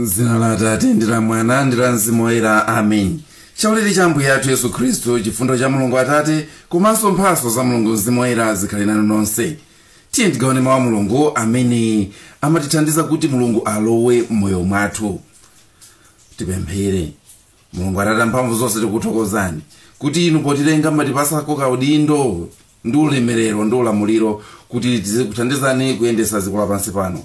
Zina la Atate ndi la Mwana ndi la Mzimu Woyera. Amen. Chaulere cha Ambuye athu Yesu Khristu, chifundo cha Mulungu Atate, komanso mphatso za Mulungu Mzimu Woyera zikhale nanu nonse. Tiye tigawane mawu a Mulungu amene amatithandiza kuti Mulungu alowe m'moyo mwathu. Tipemphere. Mulungu Atate mphamvu zonse tikuthokozani kuti inu potilenga matipasako kaudindo ndi ulemerero ndi ulamuliro kuti tizikuthandizani kuyendesa dziko lapansi pano.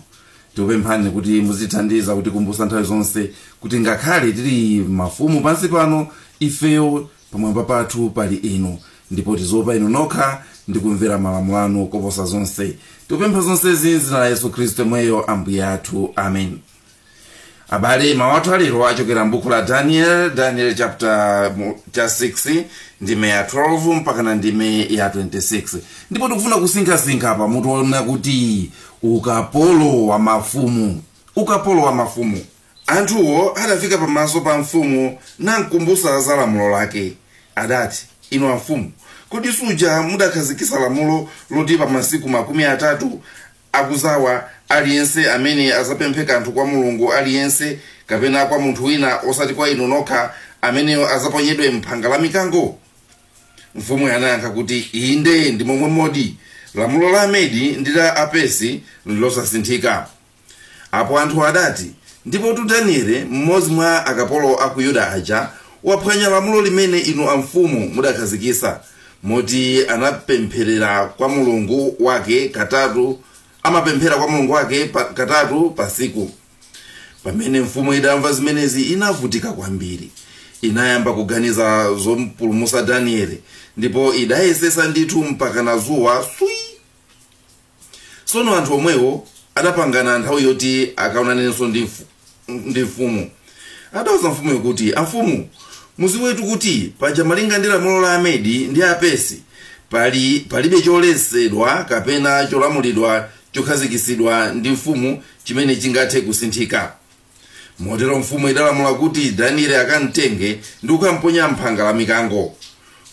Tikupemphani kuti muzithandiza kuti kumbusa nthawi zonse kuti ngakhale tili mafumu pansi pano, ifeyo pamwamba pathu pali inu, ndipo tizopa inu nokha ndi kumvera malamulo anu koposa zonse. Tikupempha zonsezi m'dzina la Yesu Khristu mweyo Ambuye athu. Amen. Abale, mawu athu alero achokera m'buku la Daniel chapter 6 ndime ya 12 mpaka na ndime ya 26. Ndipo tikufuna kusinkhasinkha apa mutiona kuti ukapolo wa mafumu. Ukapolo wa mafumu. Anthuwo adafika pamaso pa mfumu namkumbusa za lamulo lake. Adati, inu amfumu, kodi suja mudakhazikitsa lamulo loti pa masiku 30 akuzawa aliyense amene azapemphe kanthu kwa Mulungu aliyense kapena kwa munthu wina osati kwa inu nokha amene azaponyedwe m'phanga la mikango? Mfumu anayankha kuti inde ndi momwe modi. Lamulo la Amedi ndi la Apesi losasinthika. Apo anthu adati, ndipo Danieli, mmodzi mwa akapolo a ku Yuda aja, waphwanya lamulo limene inu amfumu mudakhazikitsa, moti anapempherera kwa Mulungu wake katatu, amapemphera kwa Mulungu wake katatu pa tsiku. Pamene mfumu idamva zimenezi inavutika kwambiri. Inayamba kuganiza zompulumutsa Danieli, ndipo idayesesa ndithu mpaka na zuwa sui. Tsono anthu omwewo adapangana nthawi yoti akaonanenso ndi mfumu. Adawuza mfumu kuti, amfumu, muziwetu kuti paja malinga ndi lamulo la Amedi ndi Apesi palibe choletsedwa kapena cholamulidwa chokhazikitsidwa ndi mfumu chimene chingathe kusinthika. Motero mfumu idalamula kuti Danieli akamtenge ndi kukamponya m'phanga la mikango.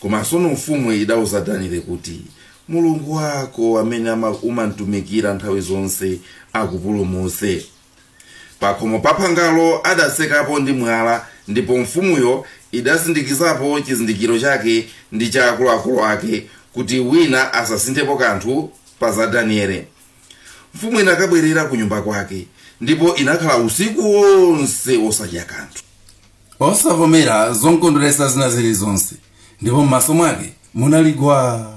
Koma tsono mfumu idawuza Danieli kuti Mulungu wako amene umamtumikira nthawi zonse akupulumutse. Pakhomo pa phangalo adatsekapo ndi mwala, ndipo mfumuyo idasindikizapo chizindikiro chake ndi cha akuluakulu ake kuti wina asasinthepo kanthu pa za Danieli. Mfumu inakabwerera ku nyumba kwake, ndipo inakhala usiku wonse osadya kanthu, osavomera zonkondweresa zina zilizonse, ndipo m'maso mwake munaligwa.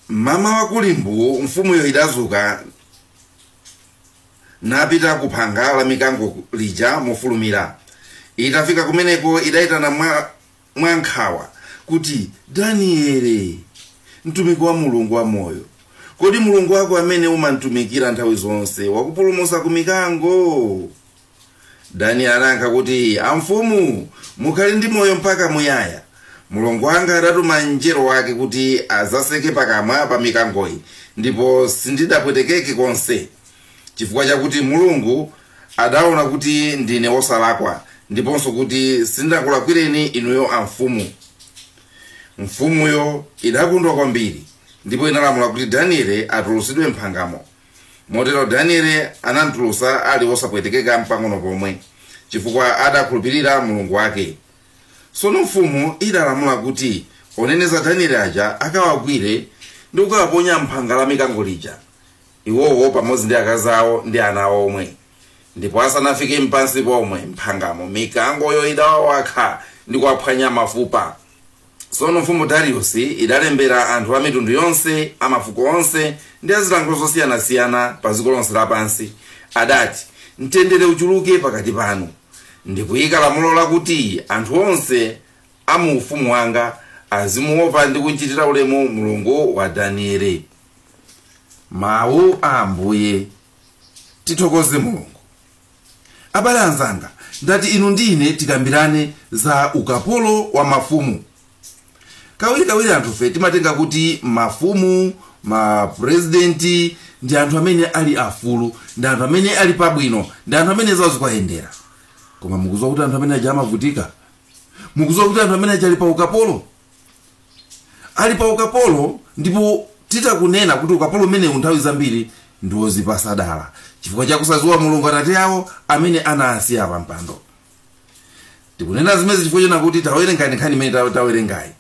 Mama wakulimbu mfumuyo idazuka napita ku phanga la mikango lija mofulumira. Itafika kumeneko idayitana mwankhawa kuti, Danieli, mtumiki wa Mulungu wa moyo, kodi Mulungu wako amene umamtumikira nthawi zonse wakupulumutsa ku mikango? Danieli anayankha kuti, amfumu, mukhale ndi moyo mpaka muyaya. Mulungu wanga adatuma mngelo wake kuti azaseke pakamwa pa mikangoyi, ndipo sindidapwetekeke konse, chifukwa chakuti Mulungu adaona kuti ndine wosalakwa, ndiponso kuti sindakulakwireni inuyo amfumu. Mfumuyo idakondwa kwambiri, ndipo inalamula kuti Danieli atulutsidwe m'phangamo. Motero Danieli anamtulutsa ali wosapwetekeka mpang'ono pomwe, chifukwa adakhulupirira Mulungu wake. Tsono mfumu idalamula kuti oneneza Danieli aja akawagwire ndi kukawaponya m'phanga la mikango lija, iwowo pamodzi ndi akazi awo ndi ana awo omwe. Ndipo asanafike mpansi pomwe m'phangamo, mikangoyo idawawakha ndi kuwaphwanya mafupa. Tsono mfumu Dariusi idalembera anthu a mitundu yonse, a mafuko onse ndi azilankhulo zosiyanasiyana pa dziko lonse lapansi. Adati, mtendere uchuluke pakati panu, ndikuyika lamulo lakuti anthu onse a mu ufumu wanga azimuopa ndi kuchitira ulemu Mulungu wa Danieli. Mawu a Ambuye. Tithokoze Mulungu. Abale anzanga, ndati inu ndine tikambirane za ukapolo wa mafumu. Kawirikawiri anthufe timatenga kuti mafumu, mapresidenti ndi anthu amene ali afulu, ndi anthu amene ali pabwino, ndi anthu amene zawo zikuyendera. Koma mukudziwa kuti anthu amene aja amavutika? Mukudziwa kuti anthu amene aja ali pa ukapolo? Ali pa ukapolo, ndipo titakunena kuti ukapolo umenewu nthawi zambiri ndiwozipasa dala chifukwa chakusadziwa mulungu atate awo amene anasiya pa mpando. Tikunena zimezi chifukwa chona kuti tawerengani nkhani imene tawerengayi.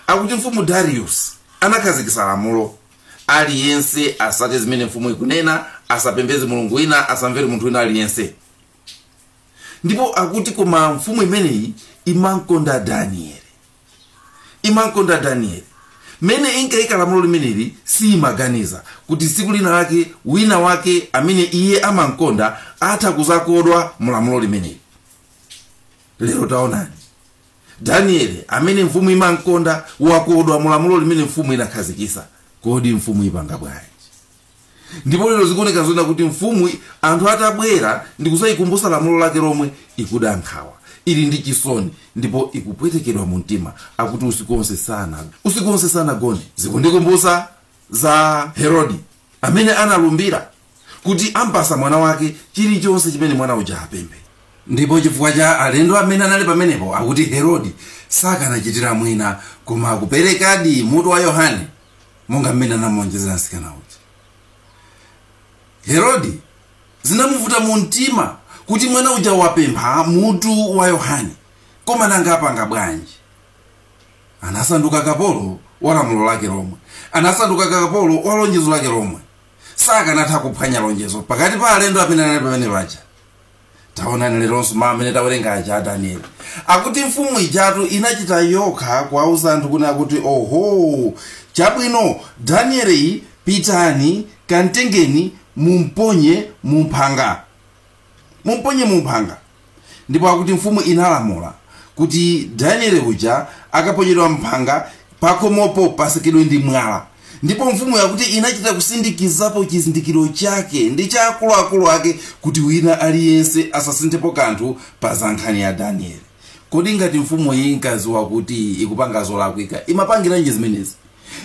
Akuti mfumu Darius anakhazikitsa lamulo aliyense asate zimene mfumu ikunena, asapembeze mulungu wina, asamvere munthu wina aliyense. Ndipo akuti koma mfumu imeneyi imankonda Danieli. Mene inkaika lamulo limeneli si imaganiza kuti tsiku lina lake wina wake amene iye amankonda atha kuzakodwa mu lamulo limeneli. Lero taonani Danieli amene mfumu imankonda wakodwa mu lamulo limene mfumu inakhazikitsa. Kodi mfumu ipanga bwanji? Ndipo lero zikuoneka zona kuti mfumu anthu atabwera ndikuzayikumbusa lamulo lake lomwe ikuda nkhawa, ili ndi chisoni, ndipo ikupwetekedwa mu mtima. Akuti usiku wonse sanagone. Zikundikumbusa za Herodi amene analumbira kuti ampasa mwana wake chilichonse chimene mwana uja apemphe. Ndipo chifukwa cha alendo amene anali pamenepo akuti Herodi sakanachitira mwina koma kuperekadi mutu wa Yohane monga mmene anamuonjezera mtsikana uja. Herodi zinamuvuta mu mtima kuti mwana uja wapempha mutu wa Yohane, koma nanga apanga bwanji? Anasanduka kapolo wa lamulo lake lomwe, anasanduka kapolo wa lonjezo lake lomwe. Sakanatha kuphwanya lonjezo pakati pa alendo amene anali pamene paja. Taonani leronso amene tawerenga aja Danieli. Akuti mfumu ijatu inachita yokha kuwauza anthu kuna kuti oho chabwino Danieli pitani kantengeni mumponye mumphanga. Ndipo akuti mfumu inalamula kuti Danieli uja akaponyedwa mphanga pakomopo pasekedwe ndi mwala. Ndipo mfumu yakuti inachita kusindikizapo chizindikiro chake ndi cha akuluakulu ake kuti wina aliyense asasinthepo kanthu pa za nkhani ya Danieli. Kodi ngati mfumu iyi nkaziwa kuti ikupanga zolakwika imapangiranji zimenezi?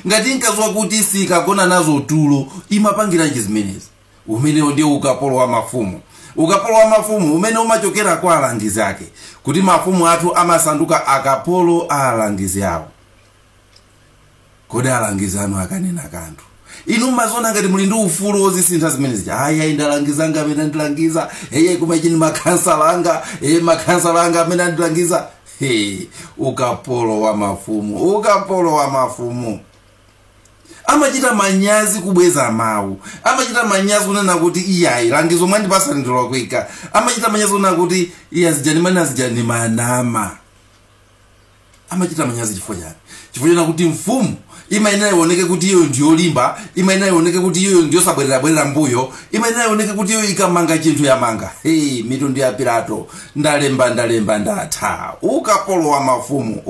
Ngati nkaziwa kuti sikagona nazo tulo imapangiranji zimenezi? Umenewo ndiye ukapolo wa mafumu. Ukapolo wa mafumu umene umachokera kwa alangizi ake, kuti mafumu athu amasanduka akapolo a alangizi awo. Kodi alangizi anu akanena kanthu inu mazona ngati muli ndi ufulu wozisintha zimenezi? Aya indalangizanga amene andilangiza, kumachini makhansala anga amene andilangiza. Ukapolo wa mafumu. Amachita manyazi kubweza mawu, amachita manyazi kunena kuti iyayi langizo mwandipasa ndilolakwika, amachita manyazi kunena kuti azijani manama. Amachita manyazi chifukwa chani? Chifukwa chana kuti mfumu imayenera ioneke kuti iyo ndiyo limba, imayenera ioneke kuti iyo ndiyo sabwerera mbuyo, imayenera ioneke kuti iyo ikamanga chinthu yamanga. Mitundu ya Pilato ndalemba ndatha. Ukapolo wa mafumu.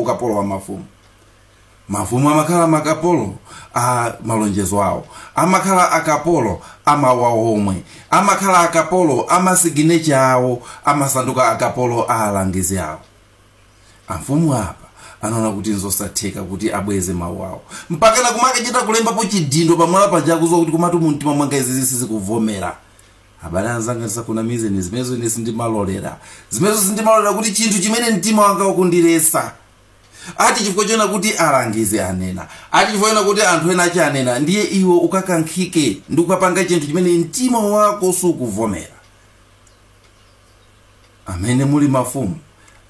Mafumu amakhala makapolo a malonjezo awo, amakhala akapolo amawawo omwe, amakhala akapolo amasiginecha awo, amasanduka akapolo a alangizi awo. Amfumu apa anaona kuti nzosatheka kuti abweze mawu awo, mpaka na kumakachita kulembapo chidindo pamwala paja kuzowa kuti kumatu mu mtima mwanga izi sizikuvomera. Abale anzanga tisakunamize ni zimenezo ine sindimalolera. Zimenezo sindimalolera kuti chinthu chimene mtima wanga ukundilesa. Ati chifukwa chona kuti alangize anena, ati chifukwa chona kuti anthu ena achanena, ndiye iwo ukakankhike ndi ukapanga chinthu chimene mtima wako sukuvomera. Amene muli mafumu,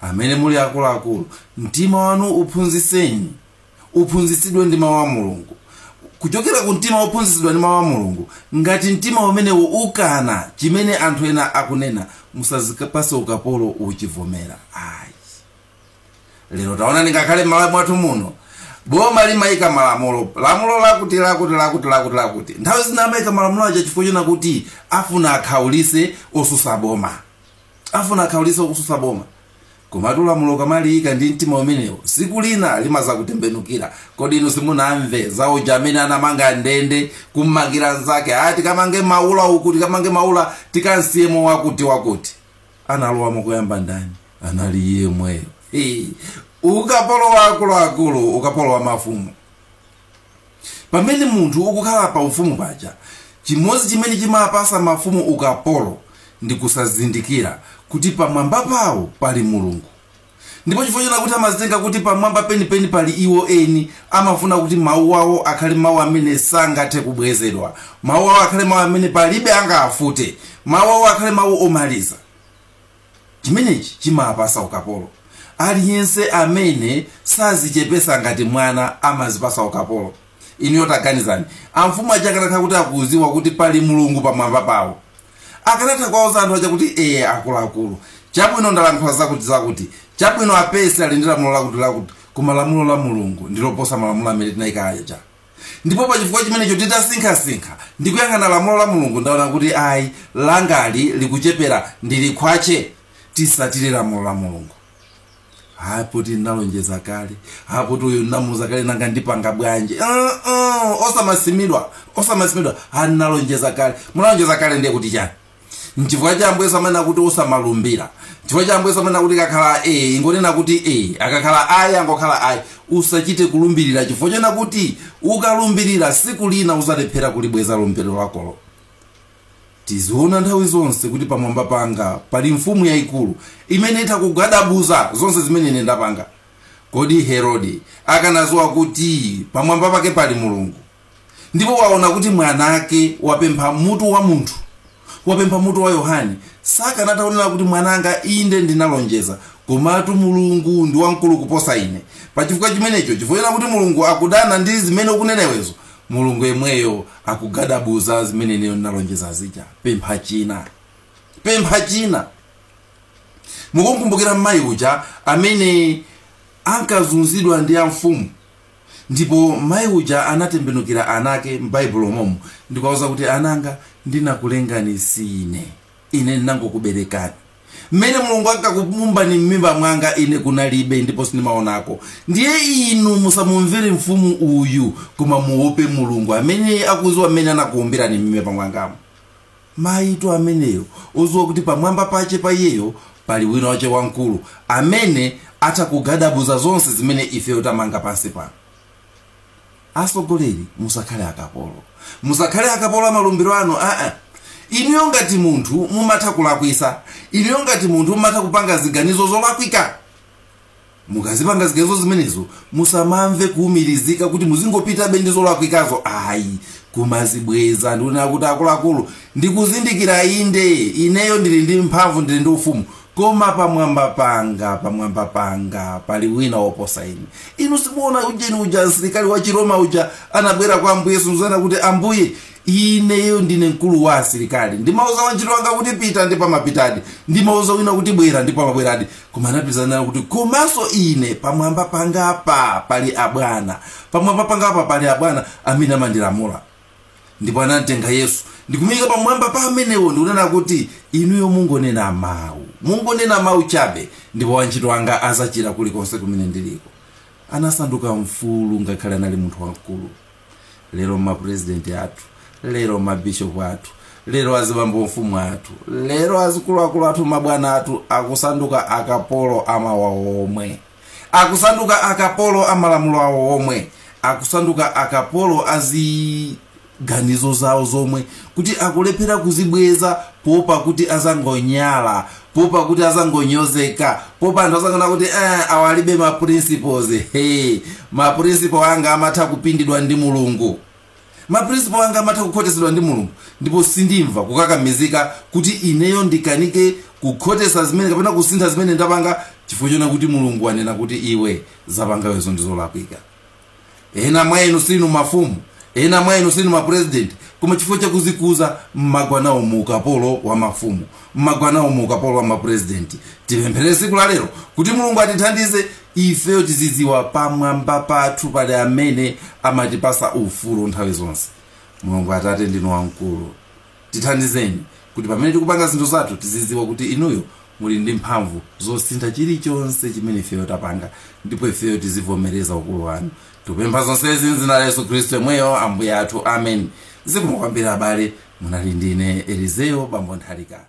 amene muli akuluakulu, mtima wanu uphunzitsidwe ndi mawu a Mulungu. Kuchokera ku mtima wophunzitsidwa ndi mawu a Mulungu, ngati mtima umenewo ukana chimene anthu ena akunena, musazikapase ukapolo uchivomera. Lero taona ngakhale malamulo athu muno boma limayika lamulo lakuti nthawi zina amayika malamulo aja chifukwa chona kuti afuna akhawulise osusa boma, komatu lamulo kamaliyika ndi mtima umenewo siku lina limazakutembenukira. Kodi inu simunamve za uja amene anamanga ndende kummangira nzake, ati kamange maula ukuti kamange maula tikansiyemo wakuti analowa mukuyamba ndani? Anali yemwe. Ukapolo wa akuluakulu, ukapolo wa mafumu. Pamene munthu ukukhala pa ufumu paja, chimodzi chimene chimapasa mafumu ukapolo ndi kusazindikira kuti pamwamba pawo pali Mulungu. ndipo chifukwa kuti amazitenga kuti pamwamba penipeni pali iwo eni, amafuna kuti mawu awo akhale mawu amene sangathe kubwezedwa, mawu awo akhale mawu amene palibe angafute, mawu awo akhale mawu omaliza. Chimenechi chimapasa ukapolo. Aliyense amene sazichepesa ngati mwana amazipasa ukapolo. Iniyo taganizani, amfumu akanatha kuti akuziwa kuti pali mulungu pamwamba pawo, akanatha kuwauza anthu aja kuti akuluakulu, chabwino ndalankhula zakuti chabwino apese ali ndi lamulo lakuti koma lamulo la mulungu ndiloposa malamulo amene tinayika aja. Ndipo pachifukwa chimenecho titasinkhasinkha ndikuyang'ana lamulo la mulungu ndaona kuti ayi langali likuchepera ndilikhwache, tisatire lamulo la mulungu. Hapo tinalonjeza kale, hapo tu namuza kale nanga ndipanga bwanje. Osamasimidwa analonjeza kale. Munalonjeza kale ndiye kuti chani? Nchifukwa cha Ambuye amene kuti usamalumbira. Chifukwa cha Ambuye amene kuti kakhala ingonena kuti akakhala ayi angokhala ayi, usachite kulumbirira chifukwa chena kuti ukalumbirira siku lina uzalephera kulibweza lumbiro lakolo. Tiziona nthawi zonse kuti pamwamba panga pali mfumu yayikulu imene itha kugadabuza zonse zimene ine ndapanga. Kodi Herode akanaziwa kuti pamwamba pake pali mulungu, ndipo waona kuti mwanake wapempha mutu wa munthu, wapempha mutu wa Yohane, sakanatha kunena kuti mwananga inde ndinalonjeza, komatu mulungu ndi wamkulu kuposa ine. Pachifukwa chimenecho, chifukwa kuti mulungu akudana ndi zimene ukunenewezo, mulungu yemweyo akugadabuza zimene ine ndinalonjeza zija. Pempha china. Mukumbukira mayi uja amene ankazunzidwa ndi amfumu, ndipo mayi uja anatembenukira anake m'Baibulo momo ndikuwauza kuti ananga ndinakulengani ine ndinangokuberekani. Mmene mulungu akakuumbani m'mimba mwanga ine kunalibe ndipo sindimaonako. Ndiye inu musamumvere mfumu uyu, koma muope mulungu amene akuziwa mmene anakuumbirani m'mimba mwangamo. Mayitu ameneyo oziwa kuti pamwamba pache pa iyeyo pali wina wache wankulu amene atakugadabuza zonse zimene ife tamanga pansi pano. Asogoleri musakhale akapolo amalumbiro anu. Iniyo ngati munthu mumatha kulakwisa, iniyo ngati munthu mumatha kupanga ziganizo zolakwika. Mukazipanga ziganizo zimenezo musamamve kuumirizika kuti muzingopita bendi zolakwikazo. Ayi, kumazibweza ndiona kuti akuluakulu ndikuzindikira inde ineyo ndili ndi mphamvu, ndili ndi ufumu, koma pamwamba panga pali wina woposa ine. Inu simuona ujeni uja msilikali wa Chiroma uja anabwera kwa Ambuye Yesu nzana kuti Ambuye ineyo ndine mkulu wa asilikali, ndimauza wantchito wanga kuti pita ndipo amapitadi, ndimauza wina kuti bwera ndipo amabweradi. Koma anapizana kuti komanso ine pamwamba pangapa pali abwana, pamwamba pangapa pali abwana amene amandilamula. Ndipo anatenga Yesu ndikumika pamwamba pa amenewo ndikunena kuti inuyo mungonena mawu chabe, ndipo wantchito wanga azachira kulikonse kumene ndiliko. Anasanduka mfulu ngakhale anali munthu wamkulu. Lero mapresidenti athu, lero mabishopu athu, lero azibambo mfumu athu, lero azikuluakulu athu, mabwana athu akusanduka akapolo amawawo omwe, akusanduka akapolo amalamulo awo omwe, akusanduka akapolo aziganizo zawo zomwe, kuti akulephera kuzibweza popa kuti azangonyala, popa kuti azangonyozeka, popa anthu azangona kuti awalibe ma principles. Ma principle anga amatha kupindidwa ndi mulungu, ma principle anga amatha kukhotesedwa ndi mulungu, ndipo sindimva kukakamizika kuti ineyo ndikanike kukhotesa zimene kapena kusintha zimene ndapanga, chifukwa chona kuti mulungu anena kuti iwe zapangawezo ndizolakwika. Ena mwa inu sinu mafumu, ena mwa inu sinu mapresident, koma chifukwa chakuzikuza mmagwanawo mu ukapolo wa mafumu, mmagwanawo mu ukapolo wa mapresidenti. Tipemphere siku la lero kuti mulungu atithandize ifeyo tizidziwa pamwamba pathu pali amene amatipasa ufulu nthawi zonse. Mulungu Atate ndinu wamkulu, tithandizeni kuti pamene tikupanga zinthu zathu tizidziwa kuti inuyo muli ndi mphamvu zosintha chilichonse chimene ifeyo tapanga, ndipo ifeyo tizivomereza ukulu wanu. Tupempha zonsezi m'dzina la Yesu Khristu yemweyo Ambuye athu. Amen. Zikomo kwambiri abale, munali ndine Elizeyo Bambo Nthalika.